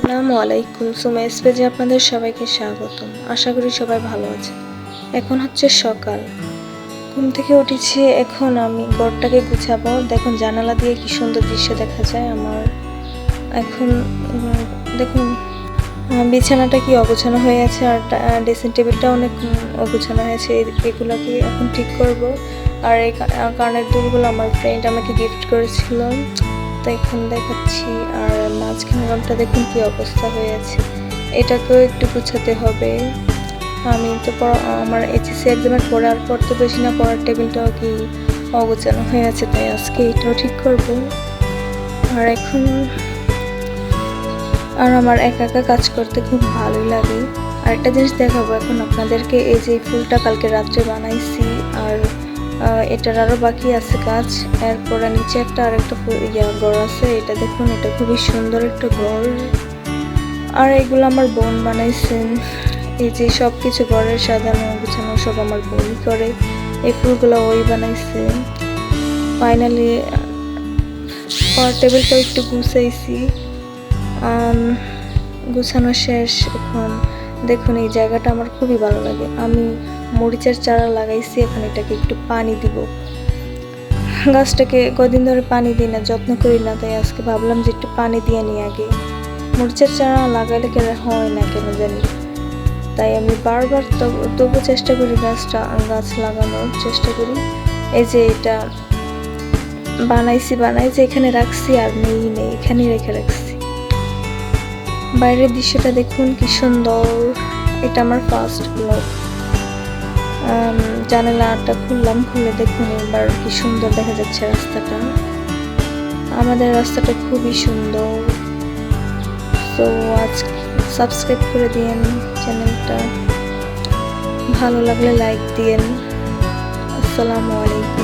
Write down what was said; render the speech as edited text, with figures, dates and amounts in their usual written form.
আসসালামু আলাইকুম। সুমাইস পেজে আপনাদের সবাইকে স্বাগতম। আশা করি সবাই ভালো আছে। এখন হচ্ছে সকাল, ঘুম থেকে উঠেছি। এখন আমি ঘরটাকে গুছাবো। দেখুন জানালা দিয়ে কি সুন্দর দৃশ্য দেখা যায় আমার। এখন দেখুন বিছানাটা কি অগোছানো হয়ে আছে, আর ড্রেসিং টেবিলটা অনেক অগোছানো হয়েছে। এগুলোকে এখন ঠিক করব। আর এই কানের দুলগুলো আমার ফ্রেন্ড আমাকে গিফট করেছিল, তো এখন দেখাচ্ছি। আর মাঝখানে রংটা দেখুন কি অবস্থা হয়ে আছে, এটাকেও একটু গুছাতে হবে। আমি তো আমার এইচএসসি এক্সামের পড়ার পড়তে বেশি না, পড়ার টেবিলটাও কি অগোছানো হয়ে আছে, তাই আজকে এটাও ঠিক করব। আর এখন আমার একা একা কাজ করতে খুব ভালোই লাগে। আর একটা জিনিস দেখাবো এখন আপনাদেরকে, এই যে ফুলটা কালকে রাত্রে বানাইছি, আর এটার আরও বাকি আছে কাজ। এরপরে নিচে একটা আরেকটা ঘর আছে, এটা দেখুন, এটা খুবই সুন্দর একটা ঘর। আর এগুলো আমার বোন বানাইছেন। এই যে সব কিছু ঘরের সাজানো গুছানো সব আমার বোনই করে। এই ফুলগুলো ওই বানাইছে। ফাইনালি টেবিলটাও একটু গুছাইছি, গুছানো শেষ। এখন দেখুন এই জায়গাটা আমার খুবই ভালো লাগে। আমি মরিচের চারা লাগাইছি, এখন এটাকে একটু পানি দিব। গাছটাকে কদিন ধরে পানি দিই না, যত্ন করি না, তাই আজকে ভাবলাম যে একটু পানি দিয়ে নিই আগে। মরিচের চারা লাগাইলে কেন হয় না কেন জানি, তাই আমি বারবার তবু চেষ্টা করি গাছ লাগানোর চেষ্টা করি। এই যে এটা বানাইছি এখানে রাখছি, আর নেই এখানেই রেখে রাখছি। বাইরের দৃশ্যটা দেখুন কি সুন্দর। এটা আমার ফার্স্ট ব্লগ। জানালাটা খুলে দেখুন এবার কি সুন্দর দেখা যাচ্ছে রাস্তাটা। আমাদের রাস্তাটা খুবই সুন্দর। তো আজ সাবস্ক্রাইব করে দিয়েন চ্যানেলটা, ভালো লাগলে লাইক দিয়েন। আসসালামু আলাইকুম।